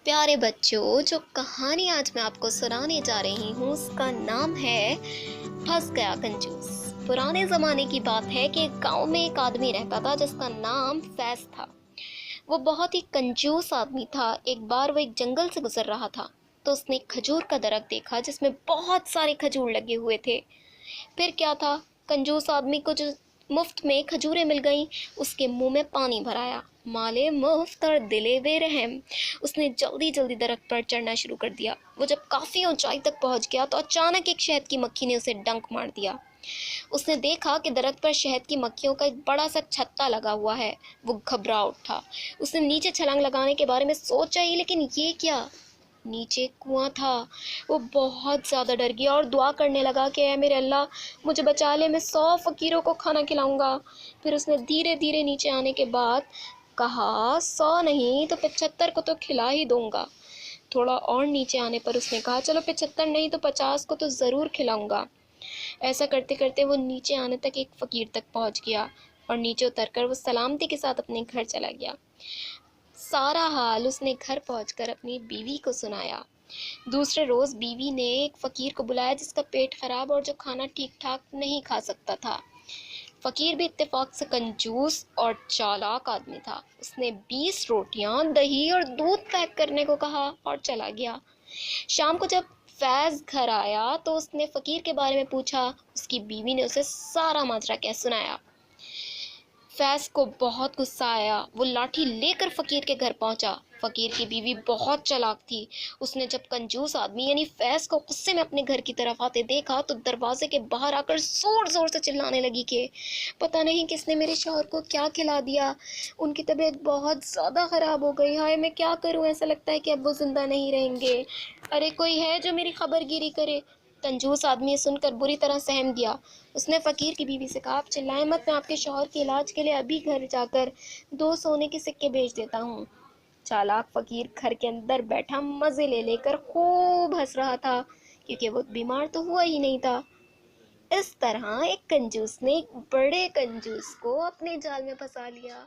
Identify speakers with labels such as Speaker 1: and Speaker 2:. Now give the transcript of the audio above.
Speaker 1: پیارے بچوں، جو کہانی آج میں آپ کو سنانے جا رہی ہوں اس کا نام ہے پھنس گیا کنجوس۔ پرانے زمانے کی بات ہے کہ گاؤں میں ایک آدمی رہتا تھا جس کا نام فیض تھا۔ وہ بہت ہی کنجوس آدمی تھا۔ ایک بار وہ ایک جنگل سے گزر رہا تھا تو اس نے ایک کھجور کا درخت دیکھا جس میں بہت سارے کھجور لگے ہوئے تھے۔ پھر کیا تھا، کنجوس آدمی کو جو مفت میں کھجوریں مل گئیں، اس کے منہ میں پانی بھر آیا۔ مالے مفت اور دلے بے رحم، اس نے جلدی جلدی درخت پر چڑھنا شروع کر دیا۔ وہ جب کافی اونچائی تک پہنچ گیا تو اچانک ایک شہد کی مکھی نے اسے ڈنک مار دیا۔ اس نے دیکھا کہ درخت پر شہد کی مکھیوں کا ایک بڑا سا چھتا لگا ہوا ہے۔ وہ گھبرا اٹھا۔ اس نے نیچے چھلانگ لگانے کے بارے میں سوچا ہی، لیکن یہ کیا، نیچے کنواں تھا۔ وہ بہت زیادہ ڈر گیا اور دعا کرنے لگا کہ اے میرے اللہ، مجھے بچا لے، میں 100 فقیروں کو کھانا کھلاؤں گا۔ پھر اس نے دھیرے دھیرے نیچے آنے کے بعد کہا 100 نہیں تو 75 کو تو کھلا ہی دوں گا۔ تھوڑا اور نیچے آنے پر اس نے کہا چلو 75 نہیں تو 50 کو تو ضرور کھلاؤں گا۔ ایسا کرتے کرتے وہ نیچے آنے تک ایک فقیر تک پہنچ گیا اور نیچے اتر کر وہ سلامتی کے ساتھ اپنے گھر چلا گیا۔ سارا حال اس نے گھر پہنچ کر اپنی بیوی کو سنایا۔ دوسرے روز بیوی نے ایک فقیر کو بلایا جس کا پیٹ خراب اور جو کھانا ٹھیک ٹھاک نہیں کھا سکتا تھا۔ فقیر بھی اتفاق سے کنجوس اور چالاک آدمی تھا۔ اس نے 20 روٹیاں، دہی اور دودھ پیک کرنے کو کہا اور چلا گیا۔ شام کو جب فیض گھر آیا تو اس نے فقیر کے بارے میں پوچھا۔ اس کی بیوی نے اسے سارا ماجرا کہہ سنایا۔ فیض کو بہت غصہ آیا۔ وہ لاٹھی لے کر فقیر کے گھر پہنچا۔ فقیر کی بیوی بہت چالاک تھی۔ اس نے جب کنجوس آدمی یعنی فیض کو غصے میں اپنے گھر کی طرف آتے دیکھا تو دروازے کے باہر آ کر زور زور سے چلانے لگی کہ پتہ نہیں کس نے میرے شوہر کو کیا کھلا دیا، ان کی طبیعت بہت زیادہ خراب ہو گئی، ہائے میں کیا کروں، ایسا لگتا ہے کہ اب وہ زندہ نہیں رہیں گے، ارے کوئی ہے جو میری خبر گیری کرے۔ کنجوس آدمی سن کر بری طرح سہم گیا۔ اس نے فقیر کی بیوی سے کہا آپ چلائیں مت، میں آپ کے شوہر کے علاج کے لیے ابھی گھر جا کر 2 سونے کے سکے بھیج دیتا ہوں۔ چالاک فقیر گھر کے اندر بیٹھا مزے لے لے کر خوب ہنس رہا تھا کیونکہ وہ بیمار تو ہوا ہی نہیں تھا۔ اس طرح ایک کنجوس نے ایک بڑے کنجوس کو اپنے جال میں پھنسا لیا۔